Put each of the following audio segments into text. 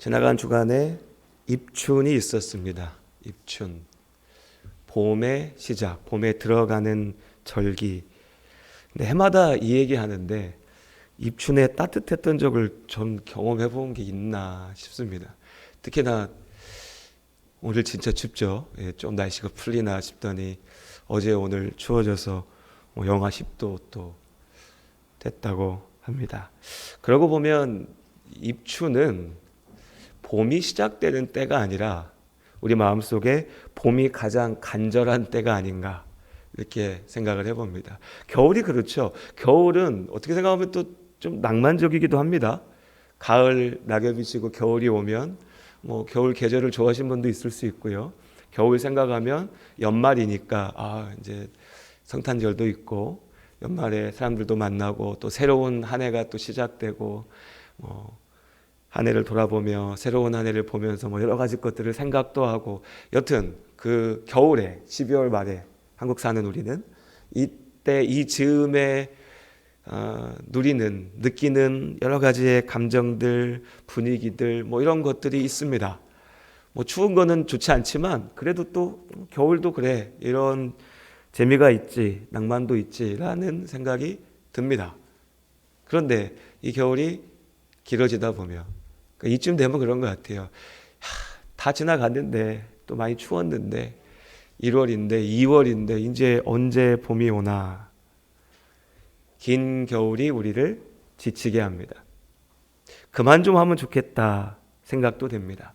지나간 주간에 입춘이 있었습니다. 입춘. 봄의 시작, 봄에 들어가는 절기. 근데 해마다 이 얘기 하는데 입춘에 따뜻했던 적을 좀 경험해 본 게 있나 싶습니다. 특히나 오늘 진짜 춥죠. 좀 날씨가 풀리나 싶더니 어제 오늘 추워져서 영하 10도 또 됐다고 합니다. 그러고 보면 입춘은 봄이 시작되는 때가 아니라 우리 마음속에 봄이 가장 간절한 때가 아닌가 이렇게 생각을 해봅니다. 겨울이 그렇죠. 겨울은 어떻게 생각하면 또 좀 낭만적이기도 합니다. 가을 낙엽이 지고 겨울이 오면 겨울 계절을 좋아하시는 분도 있을 수 있고요. 겨울 생각하면 연말이니까 이제 성탄절도 있고 연말에 사람들도 만나고 또 새로운 한 해가 또 시작되고 한 해를 돌아보며 새로운 한 해를 보면서 여러 가지 것들을 생각도 하고 여튼 그 겨울에 12월 말에 한국 사는 우리는 이때 이 즈음에 느끼는 여러 가지의 감정들, 분위기들 이런 것들이 있습니다. 추운 거는 좋지 않지만 그래도 또 겨울도 그래 이런 재미가 있지, 낭만도 있지라는 생각이 듭니다. 그런데 이 겨울이 길어지다 보면 이쯤 되면 그런 것 같아요. 다 지나갔는데 또 많이 추웠는데 1월인데 2월인데 이제 언제 봄이 오나. 긴 겨울이 우리를 지치게 합니다. 그만 좀 하면 좋겠다 생각도 됩니다.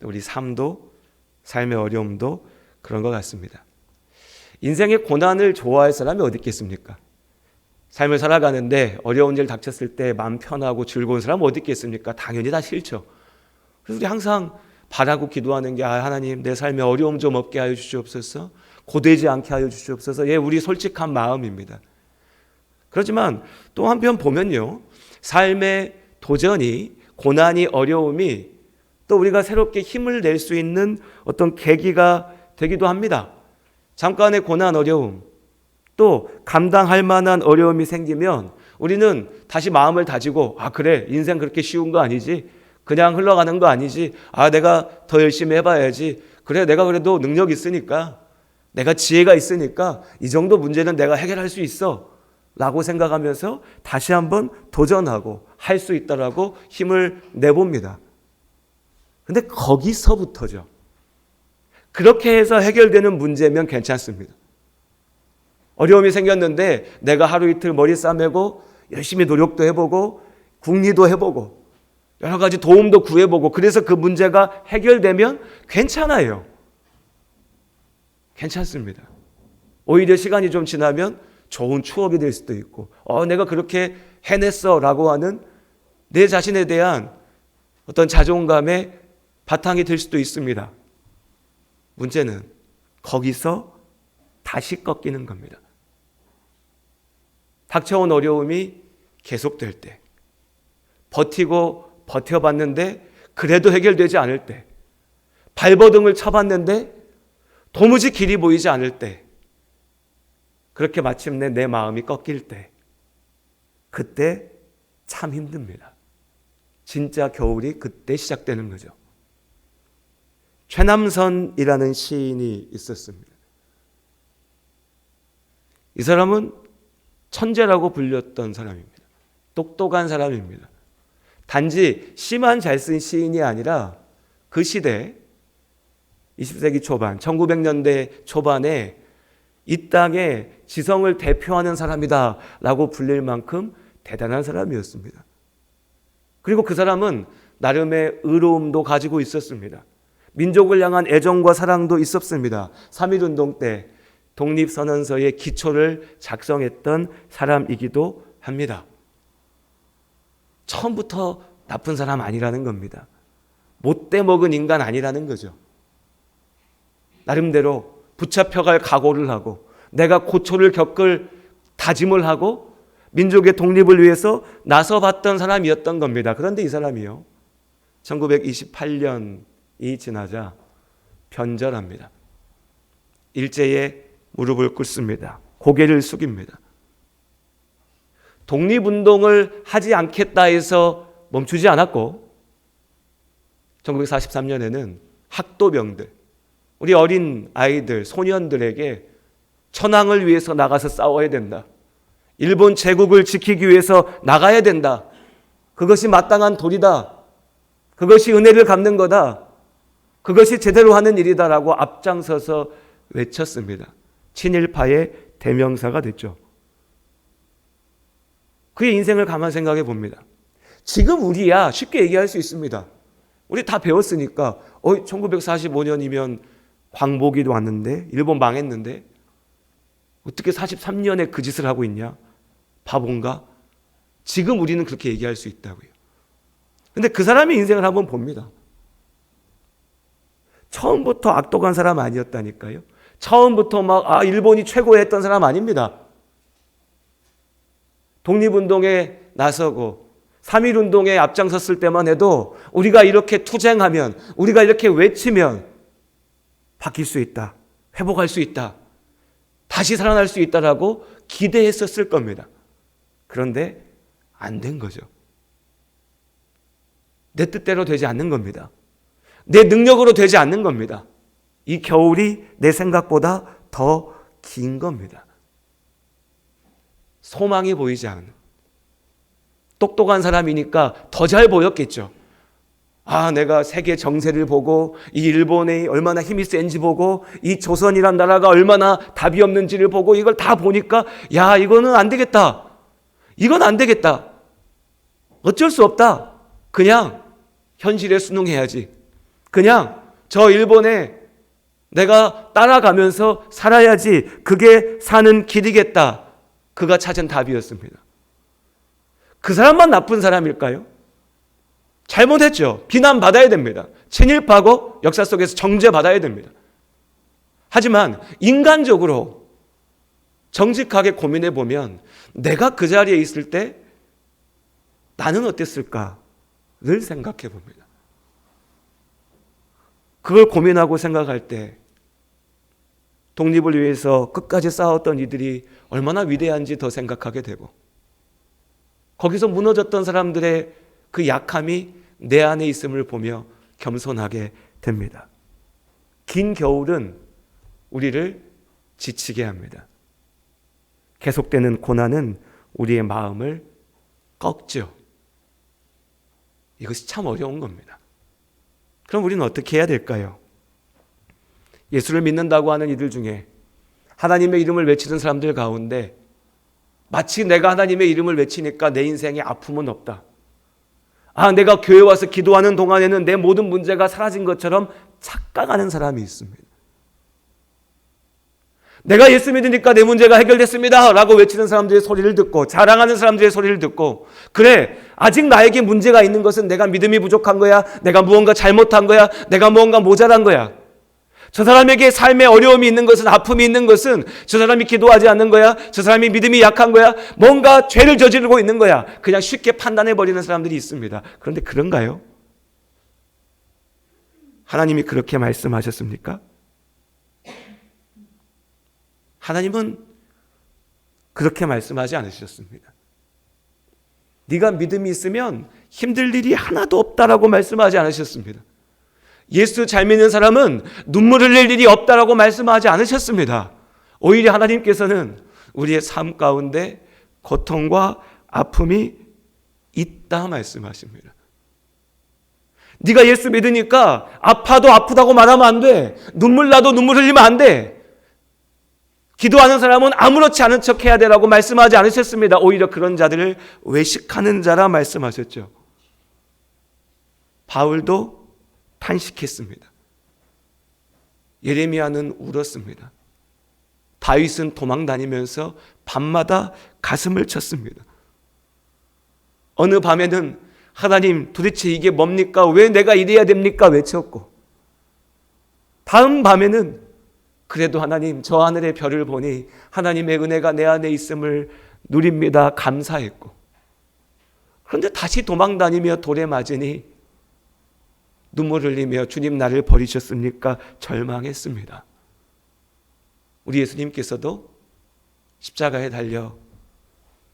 우리 삶도 삶의 어려움도 그런 것 같습니다. 인생의 고난을 좋아할 사람이 어디 있겠습니까? 삶을 살아가는데 어려운 일 닥쳤을 때 마음 편하고 즐거운 사람 어디 있겠습니까? 당연히 다 싫죠. 그래서 우리 항상 바라고 기도하는 게 하나님 내 삶에 어려움 좀 없게 하여 주시옵소서, 고되지 않게 하여 주시옵소서. 우리 솔직한 마음입니다. 그렇지만 또 한편 보면요, 삶의 도전이, 고난이, 어려움이 또 우리가 새롭게 힘을 낼 수 있는 어떤 계기가 되기도 합니다. 잠깐의 고난, 어려움, 또 감당할 만한 어려움이 생기면 우리는 다시 마음을 다지고 그래, 인생 그렇게 쉬운 거 아니지, 그냥 흘러가는 거 아니지, 내가 더 열심히 해봐야지, 그래 내가 그래도 능력 있으니까, 내가 지혜가 있으니까 이 정도 문제는 내가 해결할 수 있어 라고 생각하면서 다시 한번 도전하고 할 수 있다라고 힘을 내봅니다. 근데 거기서부터죠. 그렇게 해서 해결되는 문제면 괜찮습니다. 어려움이 생겼는데 내가 하루 이틀 머리 싸매고 열심히 노력도 해보고 궁리도 해보고 여러 가지 도움도 구해보고 그래서 그 문제가 해결되면 괜찮아요. 괜찮습니다. 오히려 시간이 좀 지나면 좋은 추억이 될 수도 있고 내가 그렇게 해냈어 라고 하는 내 자신에 대한 어떤 자존감의 바탕이 될 수도 있습니다. 문제는 거기서 다시 꺾이는 겁니다. 닥쳐온 어려움이 계속될 때, 버티고 버텨봤는데 그래도 해결되지 않을 때, 발버둥을 쳐봤는데 도무지 길이 보이지 않을 때, 그렇게 마침내 내 마음이 꺾일 때, 그때 참 힘듭니다. 진짜 겨울이 그때 시작되는 거죠. 최남선이라는 시인이 있었습니다. 이 사람은 천재라고 불렸던 사람입니다. 똑똑한 사람입니다. 단지 시만 잘 쓴 시인이 아니라 그 시대 20세기 초반 1900년대 초반에 이 땅의 지성을 대표하는 사람이다 라고 불릴 만큼 대단한 사람이었습니다. 그리고 그 사람은 나름의 의로움도 가지고 있었습니다. 민족을 향한 애정과 사랑도 있었습니다. 3.1운동 때 독립선언서의 기초를 작성했던 사람이기도 합니다. 처음부터 나쁜 사람 아니라는 겁니다. 못돼 먹은 인간 아니라는 거죠. 나름대로 붙잡혀갈 각오를 하고 내가 고초를 겪을 다짐을 하고 민족의 독립을 위해서 나서봤던 사람이었던 겁니다. 그런데 이 사람이요, 1928년이 지나자 변절합니다. 일제에 무릎을 꿇습니다. 고개를 숙입니다. 독립운동을 하지 않겠다 해서 멈추지 않았고 1943년에는 학도병들, 우리 어린 아이들, 소년들에게 천황을 위해서 나가서 싸워야 된다. 일본 제국을 지키기 위해서 나가야 된다. 그것이 마땅한 도리다. 그것이 은혜를 갚는 거다. 그것이 제대로 하는 일이다라고 앞장서서 외쳤습니다. 친일파의 대명사가 됐죠. 그의 인생을 가만 생각해 봅니다. 지금 우리야 쉽게 얘기할 수 있습니다. 우리 다 배웠으니까 1945년이면 광복이도 왔는데 일본 망했는데 어떻게 43년에 그 짓을 하고 있냐? 바본가? 지금 우리는 그렇게 얘기할 수 있다고요. 근데 그 사람의 인생을 한번 봅니다. 처음부터 악독한 사람 아니었다니까요. 처음부터 일본이 최고였던 사람 아닙니다. 독립운동에 나서고 3.1운동에 앞장섰을 때만 해도 우리가 이렇게 투쟁하면, 우리가 이렇게 외치면 바뀔 수 있다, 회복할 수 있다, 다시 살아날 수 있다라고 기대했었을 겁니다. 그런데 안 된 거죠. 내 뜻대로 되지 않는 겁니다. 내 능력으로 되지 않는 겁니다. 이 겨울이 내 생각보다 더 긴 겁니다. 소망이 보이지 않는, 똑똑한 사람이니까 더 잘 보였겠죠. 내가 세계 정세를 보고 이 일본이 얼마나 힘이 센지 보고 이 조선이란 나라가 얼마나 답이 없는지를 보고 이걸 다 보니까 이거는 안 되겠다. 이건 안 되겠다. 어쩔 수 없다. 그냥 현실에 순응해야지. 그냥 저 일본에 내가 따라가면서 살아야지. 그게 사는 길이겠다. 그가 찾은 답이었습니다. 그 사람만 나쁜 사람일까요? 잘못했죠. 비난받아야 됩니다. 친일파고 역사 속에서 정죄받아야 됩니다. 하지만 인간적으로 정직하게 고민해 보면 내가 그 자리에 있을 때 나는 어땠을까를 생각해 봅니다. 그걸 고민하고 생각할 때 독립을 위해서 끝까지 싸웠던 이들이 얼마나 위대한지 더 생각하게 되고, 거기서 무너졌던 사람들의 그 약함이 내 안에 있음을 보며 겸손하게 됩니다. 긴 겨울은 우리를 지치게 합니다. 계속되는 고난은 우리의 마음을 꺾죠. 이것이 참 어려운 겁니다. 그럼 우리는 어떻게 해야 될까요? 예수를 믿는다고 하는 이들 중에 하나님의 이름을 외치는 사람들 가운데 마치 내가 하나님의 이름을 외치니까 내 인생에 아픔은 없다. 내가 교회 와서 기도하는 동안에는 내 모든 문제가 사라진 것처럼 착각하는 사람이 있습니다. 내가 예수 믿으니까 내 문제가 해결됐습니다 라고 외치는 사람들의 소리를 듣고, 자랑하는 사람들의 소리를 듣고, 그래, 아직 나에게 문제가 있는 것은 내가 믿음이 부족한 거야, 내가 무언가 잘못한 거야, 내가 무언가 모자란 거야. 저 사람에게 삶에 어려움이 있는 것은, 아픔이 있는 것은 저 사람이 기도하지 않는 거야, 저 사람이 믿음이 약한 거야, 뭔가 죄를 저지르고 있는 거야. 그냥 쉽게 판단해버리는 사람들이 있습니다. 그런데 그런가요? 하나님이 그렇게 말씀하셨습니까? 하나님은 그렇게 말씀하지 않으셨습니다. 네가 믿음이 있으면 힘들 일이 하나도 없다라고 말씀하지 않으셨습니다. 예수 잘 믿는 사람은 눈물 흘릴 일이 없다라고 말씀하지 않으셨습니다. 오히려 하나님께서는 우리의 삶 가운데 고통과 아픔이 있다 말씀하십니다. 네가 예수 믿으니까 아파도 아프다고 말하면 안 돼. 눈물 나도 눈물 흘리면 안 돼. 기도하는 사람은 아무렇지 않은 척 해야 되라고 말씀하지 않으셨습니다. 오히려 그런 자들을 외식하는 자라 말씀하셨죠. 바울도 탄식했습니다. 예레미야는 울었습니다. 다윗은 도망 다니면서 밤마다 가슴을 쳤습니다. 어느 밤에는 하나님 도대체 이게 뭡니까? 왜 내가 이래야 됩니까? 외쳤고, 다음 밤에는 그래도 하나님 저 하늘의 별을 보니 하나님의 은혜가 내 안에 있음을 누립니다. 감사했고, 그런데 다시 도망 다니며 돌에 맞으니 눈물 흘리며 주님 나를 버리셨습니까? 절망했습니다. 우리 예수님께서도 십자가에 달려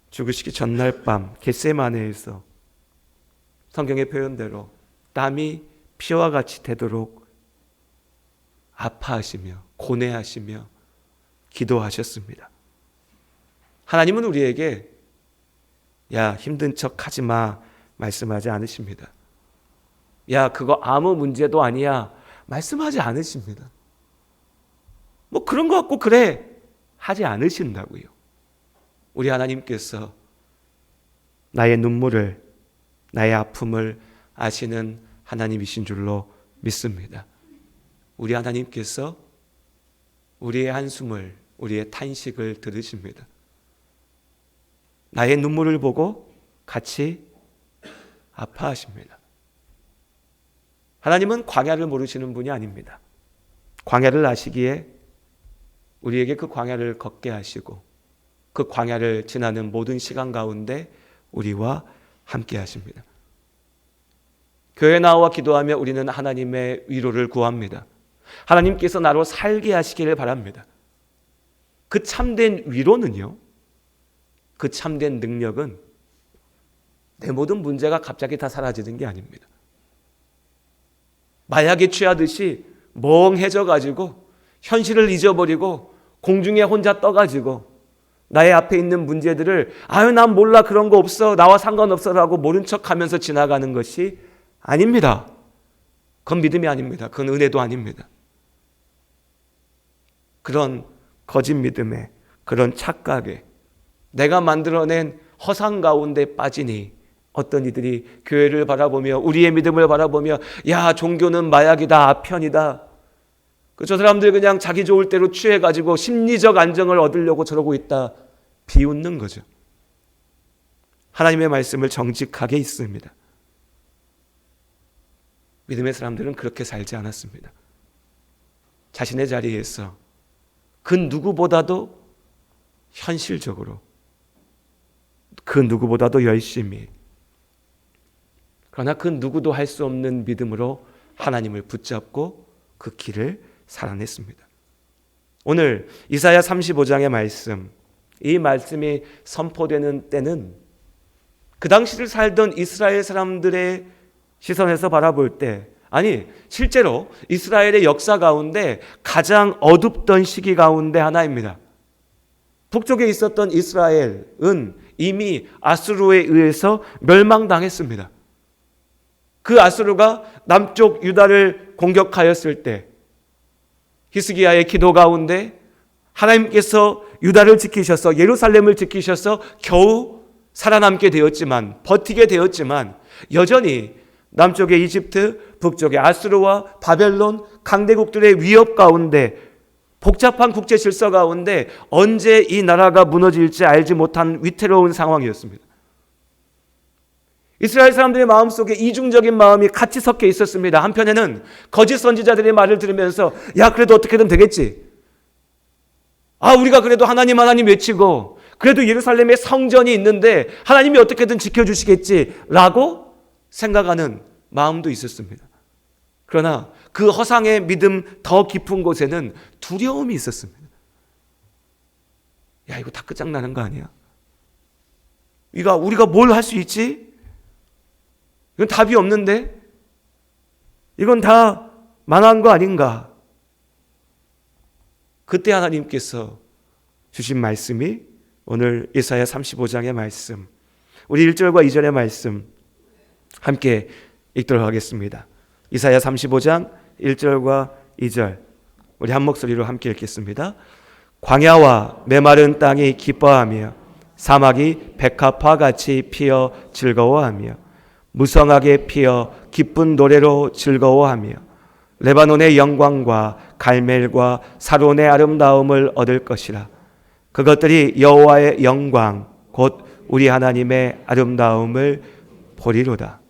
죽으시기 전날 밤 겟세마네에서 성경의 표현대로 땀이 피와 같이 되도록 아파하시며 고뇌하시며 기도하셨습니다. 하나님은 우리에게 야, 힘든 척 하지 마 말씀하지 않으십니다. 야, 그거 아무 문제도 아니야 말씀하지 않으십니다. 뭐 그런 거 같고 그래 하지 않으신다고요. 우리 하나님께서 나의 눈물을, 나의 아픔을 아시는 하나님이신 줄로 믿습니다. 우리 하나님께서 우리의 한숨을, 우리의 탄식을 들으십니다. 나의 눈물을 보고 같이 아파하십니다. 하나님은 광야를 모르시는 분이 아닙니다. 광야를 아시기에 우리에게 그 광야를 걷게 하시고 그 광야를 지나는 모든 시간 가운데 우리와 함께 하십니다. 교회에 나와 기도하며 우리는 하나님의 위로를 구합니다. 하나님께서 나로 살게 하시기를 바랍니다. 그 참된 위로는요, 그 참된 능력은 내 모든 문제가 갑자기 다 사라지는 게 아닙니다. 마약에 취하듯이 멍해져 가지고 현실을 잊어버리고 공중에 혼자 떠가지고 나의 앞에 있는 문제들을 아유 난 몰라 그런 거 없어 나와 상관없어 라고 모른 척하면서 지나가는 것이 아닙니다. 그건 믿음이 아닙니다. 그건 은혜도 아닙니다. 그런 거짓 믿음에 그런 착각에 내가 만들어낸 허상 가운데 빠지니 어떤 이들이 교회를 바라보며 우리의 믿음을 바라보며 야 종교는 마약이다 아편이다 저 사람들 그냥 자기 좋을 대로 취해가지고 심리적 안정을 얻으려고 저러고 있다 비웃는 거죠. 하나님의 말씀을 정직하게 있습니다. 믿음의 사람들은 그렇게 살지 않았습니다. 자신의 자리에서 그 누구보다도 현실적으로 그 누구보다도 열심히 그러나 그 누구도 할 수 없는 믿음으로 하나님을 붙잡고 그 길을 살아냈습니다. 오늘 이사야 35장의 말씀, 이 말씀이 선포되는 때는 그 당시를 살던 이스라엘 사람들의 시선에서 바라볼 때 아니 실제로 이스라엘의 역사 가운데 가장 어둡던 시기 가운데 하나입니다. 북쪽에 있었던 이스라엘은 이미 아수르에 의해서 멸망당했습니다. 그 아수르가 남쪽 유다를 공격하였을 때 히스기야의 기도 가운데 하나님께서 유다를 지키셔서 예루살렘을 지키셔서 겨우 살아남게 되었지만 버티게 되었지만 여전히 남쪽의 이집트, 북쪽의 아수르와 바벨론 강대국들의 위협 가운데 복잡한 국제 질서 가운데 언제 이 나라가 무너질지 알지 못한 위태로운 상황이었습니다. 이스라엘 사람들의 마음속에 이중적인 마음이 같이 섞여 있었습니다. 한편에는 거짓 선지자들의 말을 들으면서 야 그래도 어떻게든 되겠지. 우리가 그래도 하나님 외치고 그래도 예루살렘에 성전이 있는데 하나님이 어떻게든 지켜주시겠지라고 생각하는 마음도 있었습니다. 그러나 그 허상의 믿음 더 깊은 곳에는 두려움이 있었습니다. 야 이거 다 끝장나는 거 아니야? 우리가 뭘 할 수 있지? 이건 답이 없는데? 이건 다 망한 거 아닌가? 그때 하나님께서 주신 말씀이 오늘 이사야 35장의 말씀, 우리 1절과 2절의 말씀 함께 읽도록 하겠습니다. 이사야 35장 1절과 2절 우리 한 목소리로 함께 읽겠습니다. 광야와 메마른 땅이 기뻐하며 사막이 백합화 같이 피어 즐거워하며 무성하게 피어 기쁜 노래로 즐거워하며 레바논의 영광과 갈멜과 사론의 아름다움을 얻을 것이라. 그것들이 여호와의 영광 곧 우리 하나님의 아름다움을 보리로다.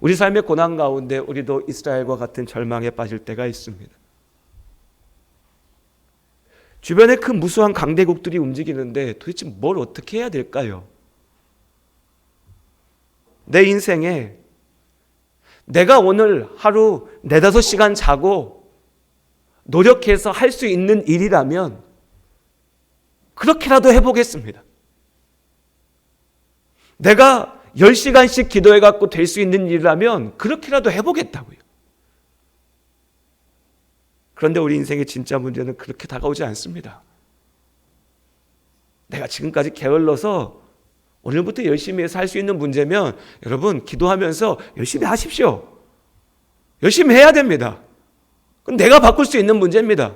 우리 삶의 고난 가운데 우리도 이스라엘과 같은 절망에 빠질 때가 있습니다. 주변에 그 무수한 강대국들이 움직이는데 도대체 뭘 어떻게 해야 될까요? 내 인생에 내가 오늘 하루 4-5시간 자고 노력해서 할 수 있는 일이라면 그렇게라도 해보겠습니다. 내가 10시간씩 기도해갖고 될 수 있는 일이라면 그렇게라도 해보겠다고요. 그런데 우리 인생의 진짜 문제는 그렇게 다가오지 않습니다. 내가 지금까지 게을러서 오늘부터 열심히 해서 할 수 있는 문제면 여러분 기도하면서 열심히 하십시오. 열심히 해야 됩니다. 그건 내가 바꿀 수 있는 문제입니다.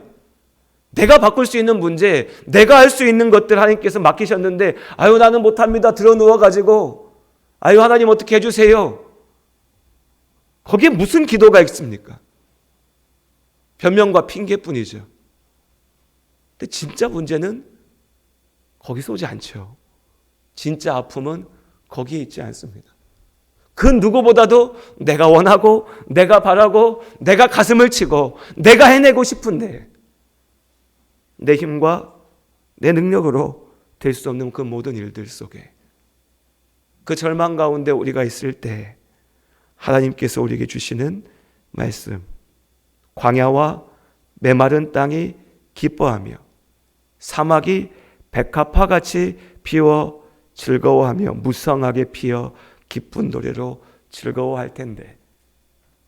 내가 바꿀 수 있는 문제, 내가 할 수 있는 것들 하나님께서 맡기셨는데 아유 나는 못합니다. 들어 누워가지고 아유 하나님 어떻게 해주세요. 거기에 무슨 기도가 있습니까? 변명과 핑계뿐이죠. 근데 진짜 문제는 거기서 오지 않죠. 진짜 아픔은 거기에 있지 않습니다. 그 누구보다도 내가 원하고 내가 바라고 내가 가슴을 치고 내가 해내고 싶은데 내 힘과 내 능력으로 될 수 없는 그 모든 일들 속에 그 절망 가운데 우리가 있을 때 하나님께서 우리에게 주시는 말씀, 광야와 메마른 땅이 기뻐하며 사막이 백합화같이 피어 즐거워하며 무성하게 피어 기쁜 노래로 즐거워할 텐데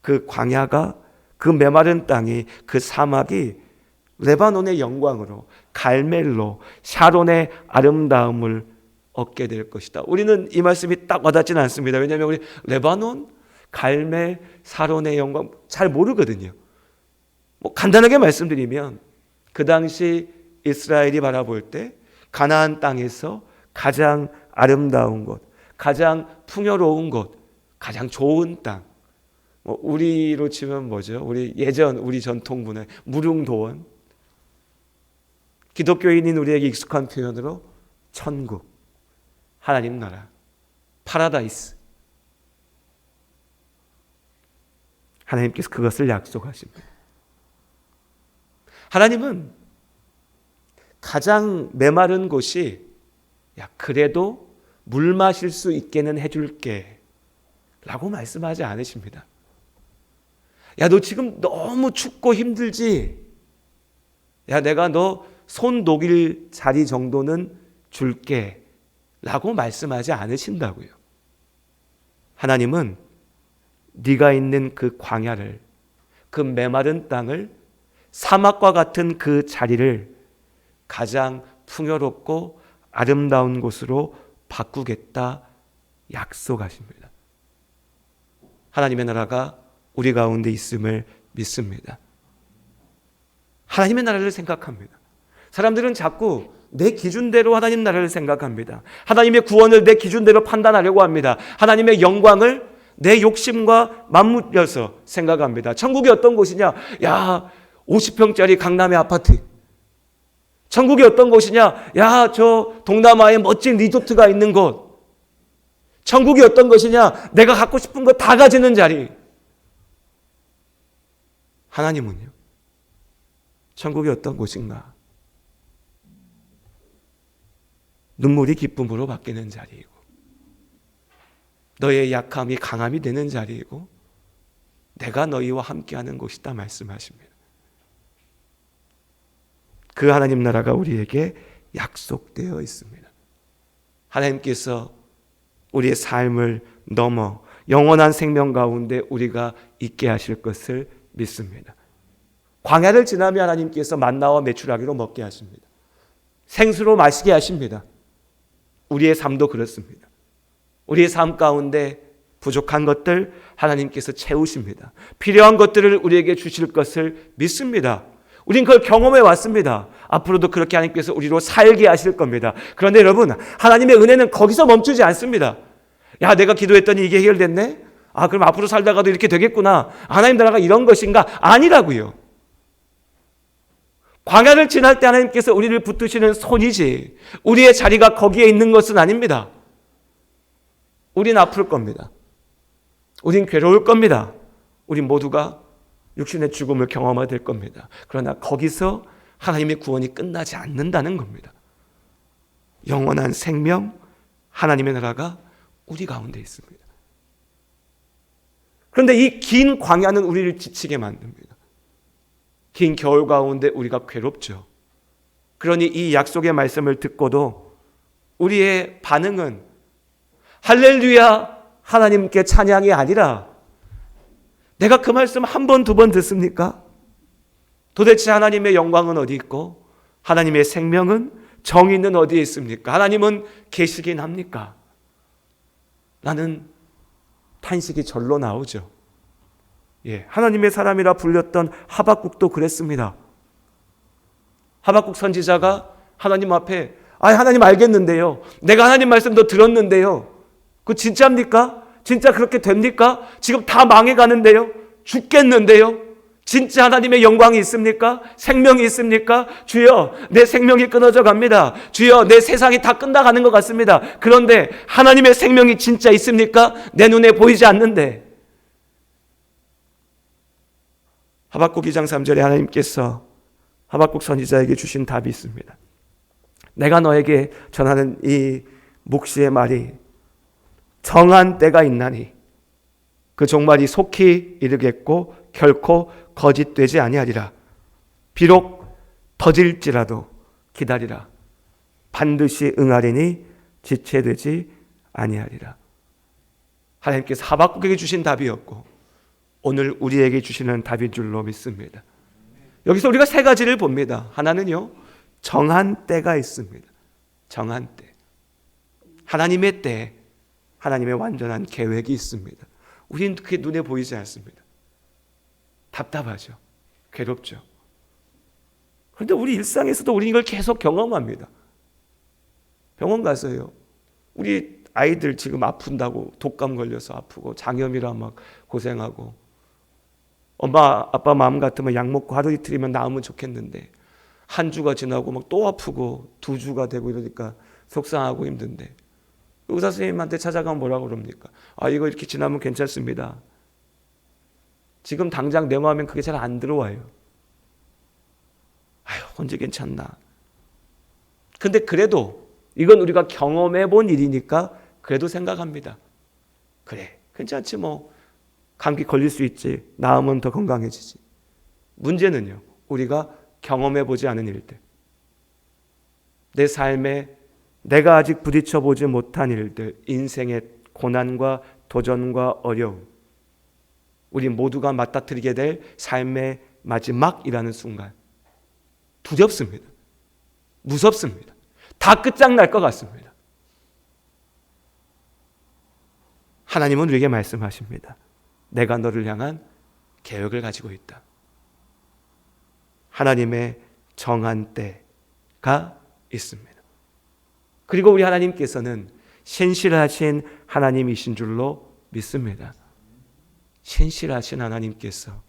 그 광야가 그 메마른 땅이 그 사막이 레바논의 영광으로 갈멜로 샤론의 아름다움을 얻게 될 것이다. 우리는 이 말씀이 딱 와닿지는 않습니다. 왜냐하면 우리 레바논, 갈멜, 샤론의 영광 잘 모르거든요. 간단하게 말씀드리면 그 당시 이스라엘이 바라볼 때 가나안 땅에서 가장 아름다운 곳, 가장 풍요로운 곳, 가장 좋은 땅. 우리로 치면 뭐죠? 우리 전통 문화 무릉도원. 기독교인인 우리에게 익숙한 표현으로 천국, 하나님 나라, 파라다이스. 하나님께서 그것을 약속하십니다. 하나님은 가장 메마른 곳이 야 그래도 물 마실 수 있게는 해줄게 라고 말씀하지 않으십니다. 야 너 지금 너무 춥고 힘들지? 야 내가 너 손 녹일 자리 정도는 줄게 라고 말씀하지 않으신다고요. 하나님은 네가 있는 그 광야를, 그 메마른 땅을, 사막과 같은 그 자리를 가장 풍요롭고 아름다운 곳으로 바꾸겠다 약속하십니다. 하나님의 나라가 우리 가운데 있음을 믿습니다. 하나님의 나라를 생각합니다. 사람들은 자꾸 내 기준대로 하나님 나라를 생각합니다. 하나님의 구원을 내 기준대로 판단하려고 합니다. 하나님의 영광을 내 욕심과 맞물려서 생각합니다. 천국이 어떤 곳이냐? 야 50평짜리 강남의 아파트. 천국이 어떤 곳이냐? 야 저 동남아에 멋진 리조트가 있는 곳. 천국이 어떤 것이냐? 내가 갖고 싶은 거 다 가지는 자리. 하나님은요? 천국이 어떤 곳인가? 눈물이 기쁨으로 바뀌는 자리이고 너의 약함이 강함이 되는 자리이고 내가 너희와 함께하는 곳이다 말씀하십니다. 그 하나님 나라가 우리에게 약속되어 있습니다. 하나님께서 우리의 삶을 넘어 영원한 생명 가운데 우리가 있게 하실 것을 믿습니다. 광야를 지나면 하나님께서 만나와 메추라기로 먹게 하십니다. 생수로 마시게 하십니다. 우리의 삶도 그렇습니다. 우리의 삶 가운데 부족한 것들 하나님께서 채우십니다. 필요한 것들을 우리에게 주실 것을 믿습니다. 우린 그걸 경험해 왔습니다. 앞으로도 그렇게 하나님께서 우리로 살게 하실 겁니다. 그런데 여러분, 하나님의 은혜는 거기서 멈추지 않습니다. 야, 내가 기도했더니 이게 해결됐네? 아, 그럼 앞으로 살다가도 이렇게 되겠구나. 하나님 나라가 이런 것인가? 아니라고요. 광야를 지날 때 하나님께서 우리를 붙드시는 손이지 우리의 자리가 거기에 있는 것은 아닙니다. 우린 아플 겁니다. 우린 괴로울 겁니다. 우린 모두가 육신의 죽음을 경험하게 될 겁니다. 그러나 거기서 하나님의 구원이 끝나지 않는다는 겁니다. 영원한 생명, 하나님의 나라가 우리 가운데 있습니다. 그런데 이 긴 광야는 우리를 지치게 만듭니다. 긴 겨울 가운데 우리가 괴롭죠. 그러니 이 약속의 말씀을 듣고도 우리의 반응은 할렐루야 하나님께 찬양이 아니라 내가 그 말씀 한 번, 두 번 듣습니까? 도대체 하나님의 영광은 어디 있고 하나님의 생명은 정의는 어디에 있습니까? 하나님은 계시긴 합니까? 나는 탄식이 절로 나오죠. 하나님의 사람이라 불렸던 하박국도 그랬습니다. 하박국 선지자가 하나님 앞에 하나님 알겠는데요. 내가 하나님 말씀도 들었는데요. 그거 진짜입니까? 진짜 그렇게 됩니까? 지금 다 망해가는데요. 죽겠는데요. 진짜 하나님의 영광이 있습니까? 생명이 있습니까? 주여, 내 생명이 끊어져 갑니다. 주여, 내 세상이 다 끝나가는 것 같습니다. 그런데 하나님의 생명이 진짜 있습니까? 내 눈에 보이지 않는데. 하박국 2장 3절에 하나님께서 하박국 선지자에게 주신 답이 있습니다. 내가 너에게 전하는 이 묵시의 말이 정한 때가 있나니 그 종말이 속히 이르겠고 결코 거짓되지 아니하리라. 비록 더딜지라도 기다리라. 반드시 응하리니 지체되지 아니하리라. 하나님께서 하박국에게 주신 답이었고 오늘 우리에게 주시는 답인 줄로 믿습니다. 여기서 우리가 세 가지를 봅니다. 하나는요, 정한 때가 있습니다. 정한 때. 하나님의 때, 하나님의 완전한 계획이 있습니다. 우리는 그게 눈에 보이지 않습니다. 답답하죠. 괴롭죠. 그런데 우리 일상에서도 우리 이걸 계속 경험합니다. 병원 가서요, 우리 아이들 지금 아픈다고 독감 걸려서 아프고 장염이라 막 고생하고 엄마 아빠 마음 같으면 약 먹고 하루 이틀이면 나으면 좋겠는데 한 주가 지나고 막 또 아프고 2주가 되고 이러니까 속상하고 힘든데 의사 선생님한테 찾아가면 뭐라고 그럽니까? 이거 이렇게 지나면 괜찮습니다. 지금 당장 내 마음엔 그게 잘 안 들어와요. 언제 괜찮나. 근데 그래도 이건 우리가 경험해 본 일이니까 그래도 생각합니다. 그래, 괜찮지 뭐. 감기 걸릴 수 있지. 나으면 더 건강해지지. 문제는요, 우리가 경험해 보지 않은 일들, 내 삶에 내가 아직 부딪혀 보지 못한 일들, 인생의 고난과 도전과 어려움, 우리 모두가 맞닥뜨리게 될 삶의 마지막이라는 순간 두렵습니다. 무섭습니다. 다 끝장날 것 같습니다. 하나님은 우리에게 말씀하십니다. 내가 너를 향한 계획을 가지고 있다. 하나님의 정한 때가 있습니다. 그리고 우리 하나님께서는 신실하신 하나님이신 줄로 믿습니다. 신실하신 하나님께서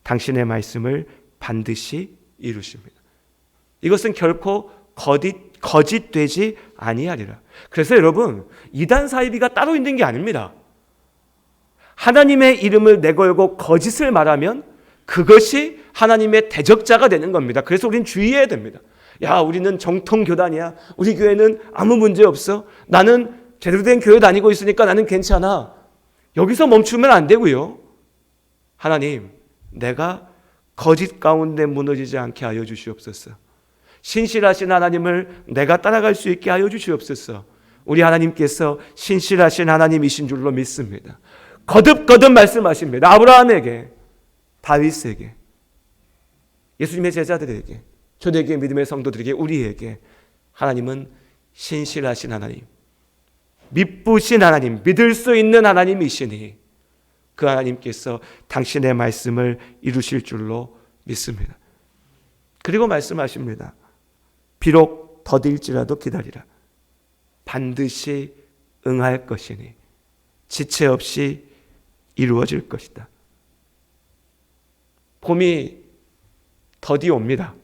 당신의 말씀을 반드시 이루십니다. 이것은 결코 거짓되지 아니하리라. 그래서 여러분, 이단 사이비가 따로 있는 게 아닙니다. 하나님의 이름을 내걸고 거짓을 말하면 그것이 하나님의 대적자가 되는 겁니다. 그래서 우리는 주의해야 됩니다. 우리는 정통교단이야. 우리 교회는 아무 문제 없어. 나는 제대로 된 교회 다니고 있으니까 나는 괜찮아. 여기서 멈추면 안 되고요. 하나님, 내가 거짓 가운데 무너지지 않게 하여 주시옵소서. 신실하신 하나님을 내가 따라갈 수 있게 하여 주시옵소서. 우리 하나님께서 신실하신 하나님이신 줄로 믿습니다. 거듭거듭 말씀하십니다. 아브라함에게, 다윗에게, 예수님의 제자들에게, 초대교회 믿음의 성도들에게, 우리에게 하나님은 신실하신 하나님, 믿부신 하나님, 믿을 수 있는 하나님이시니 그 하나님께서 당신의 말씀을 이루실 줄로 믿습니다. 그리고 말씀하십니다. 비록 더딜지라도 기다리라. 반드시 응할 것이니 지체 없이 이루어질 것이다. 봄이 더디 옵니다.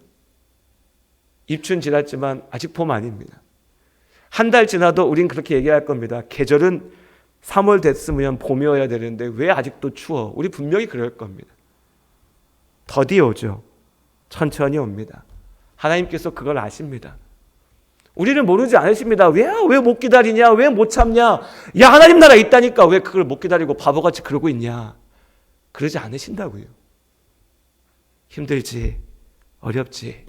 입춘 지났지만 아직 봄 아닙니다. 한 달 지나도 우린 그렇게 얘기할 겁니다. 계절은 3월 됐으면 봄이어야 되는데 왜 아직도 추워? 우리 분명히 그럴 겁니다. 더디 오죠. 천천히 옵니다. 하나님께서 그걸 아십니다. 우리는 모르지 않으십니다. 왜 못 기다리냐? 왜 못 참냐? 하나님 나라 있다니까 왜 그걸 못 기다리고 바보같이 그러고 있냐? 그러지 않으신다고요. 힘들지, 어렵지,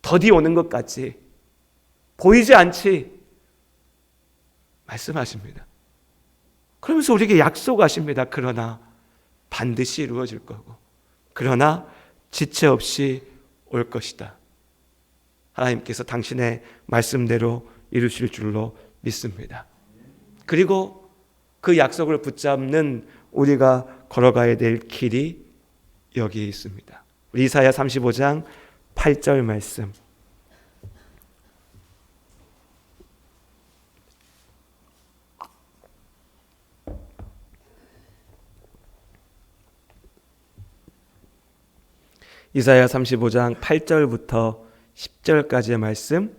더디 오는 것 같지, 보이지 않지. 말씀하십니다. 그러면서 우리에게 약속하십니다. 그러나 반드시 이루어질 거고, 그러나 지체 없이 올 것이다. 하나님께서 당신의 말씀대로 이루실 줄로 믿습니다. 그리고 그 약속을 붙잡는 우리가 걸어가야 될 길이 여기에 있습니다. 우리 이사야 35장 8절 말씀. 이사야 35장 8절부터 10절까지의 말씀.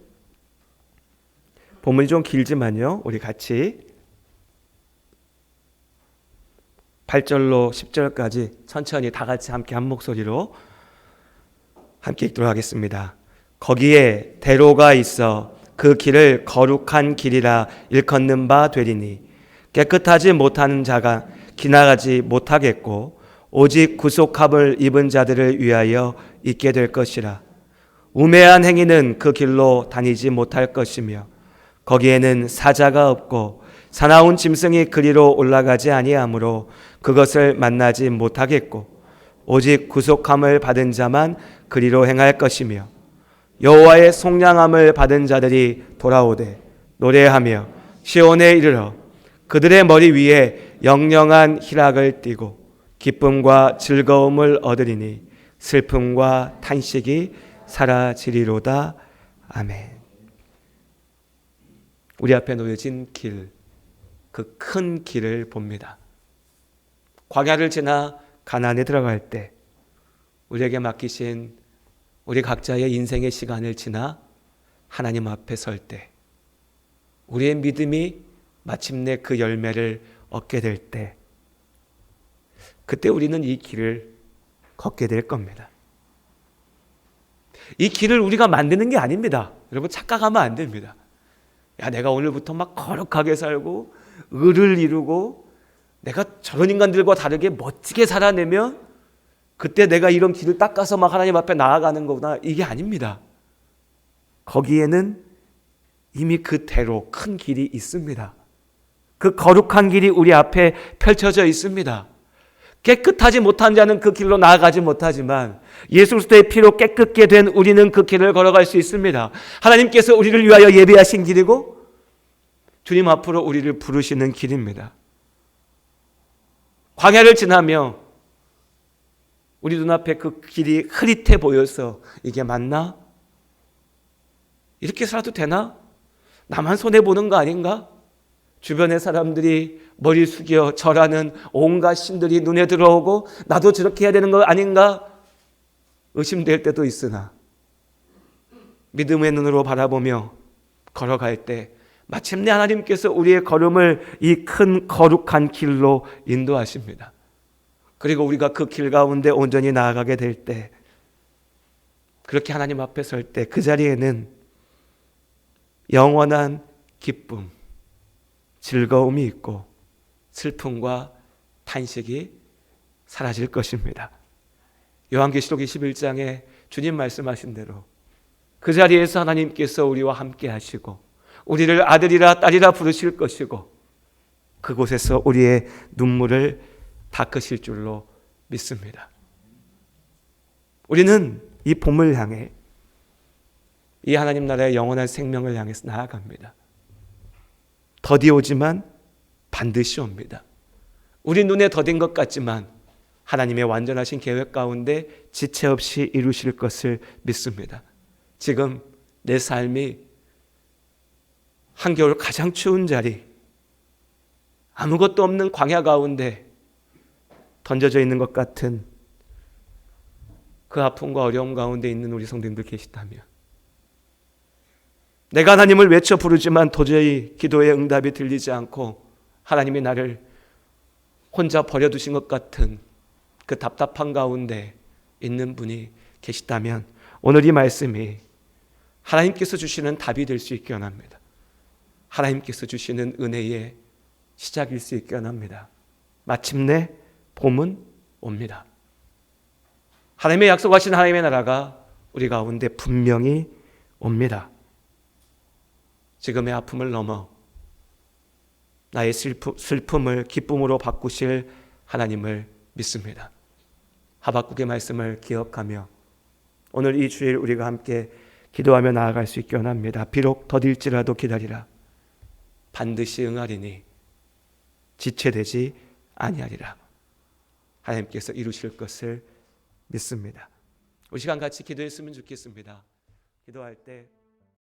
본문이 좀 길지만요, 우리 같이 8절로 10절까지 천천히 다 같이 함께 한 목소리로 함께 읽도록 하겠습니다. 거기에 대로가 있어 그 길을 거룩한 길이라 일컫는 바 되리니 깨끗하지 못하는 자가 지나가지 못하겠고 오직 구속함을 입은 자들을 위하여 있게 될 것이라. 우매한 행위는 그 길로 다니지 못할 것이며 거기에는 사자가 없고 사나운 짐승이 그리로 올라가지 아니하므로 그것을 만나지 못하겠고 오직 구속함을 받은 자만 그리로 행할 것이며 여호와의 속량함을 받은 자들이 돌아오되 노래하며 시온에 이르러 그들의 머리 위에 영영한 희락을 띠고 기쁨과 즐거움을 얻으리니 슬픔과 탄식이 사라지리로다. 아멘. 우리 앞에 놓여진 길, 그 큰 길을 봅니다. 광야를 지나 가나안에 들어갈 때 우리에게 맡기신 우리 각자의 인생의 시간을 지나 하나님 앞에 설 때 우리의 믿음이 마침내 그 열매를 얻게 될 때 그때 우리는 이 길을 걷게 될 겁니다. 이 길을 우리가 만드는 게 아닙니다. 여러분 착각하면 안 됩니다. 야, 내가 오늘부터 막 거룩하게 살고 의를 이루고 내가 저런 인간들과 다르게 멋지게 살아내면 그때 내가 이런 길을 닦아서 막 하나님 앞에 나아가는 거구나. 이게 아닙니다. 거기에는 이미 그대로 큰 길이 있습니다. 그 거룩한 길이 우리 앞에 펼쳐져 있습니다. 깨끗하지 못한 자는 그 길로 나아가지 못하지만 예수 그리스도의 피로 깨끗게 된 우리는 그 길을 걸어갈 수 있습니다. 하나님께서 우리를 위하여 예비하신 길이고 주님 앞으로 우리를 부르시는 길입니다. 광야를 지나며 우리 눈앞에 그 길이 흐릿해 보여서 이게 맞나? 이렇게 살아도 되나? 나만 손해보는 거 아닌가? 주변의 사람들이 머리 숙여 절하는 온갖 신들이 눈에 들어오고 나도 저렇게 해야 되는 거 아닌가? 의심될 때도 있으나 믿음의 눈으로 바라보며 걸어갈 때 마침내 하나님께서 우리의 걸음을 이 큰 거룩한 길로 인도하십니다. 그리고 우리가 그 길 가운데 온전히 나아가게 될 때 그렇게 하나님 앞에 설 때 그 자리에는 영원한 기쁨, 즐거움이 있고 슬픔과 탄식이 사라질 것입니다. 요한계시록 21장에 주님 말씀하신 대로 그 자리에서 하나님께서 우리와 함께 하시고 우리를 아들이라 딸이라 부르실 것이고 그곳에서 우리의 눈물을 닦으실 줄로 믿습니다. 우리는 이 봄을 향해 이 하나님 나라의 영원한 생명을 향해서 나아갑니다. 더디 오지만 반드시 옵니다. 우리 눈에 더딘 것 같지만 하나님의 완전하신 계획 가운데 지체 없이 이루실 것을 믿습니다. 지금 내 삶이 한겨울 가장 추운 자리, 아무것도 없는 광야 가운데 던져져 있는 것 같은 그 아픔과 어려움 가운데 있는 우리 성도님들 계시다면 내가 하나님을 외쳐 부르지만 도저히 기도의 응답이 들리지 않고 하나님이 나를 혼자 버려두신 것 같은 그 답답한 가운데 있는 분이 계시다면 오늘 이 말씀이 하나님께서 주시는 답이 될 수 있게 원합니다. 하나님께서 주시는 은혜의 시작일 수 있게 원합니다. 마침내 봄은 옵니다. 하나님의 약속하신 하나님의 나라가 우리 가운데 분명히 옵니다. 지금의 아픔을 넘어 나의 슬픔을 기쁨으로 바꾸실 하나님을 믿습니다. 하박국의 말씀을 기억하며 오늘 이 주일 우리가 함께 기도하며 나아갈 수 있게 원합니다. 비록 더딜지라도 기다리라. 반드시 응하리니 지체되지 아니하리라. 하나님께서 이루실 것을 믿습니다. 우리 시간 같이 기도했으면 좋겠습니다. 기도할 때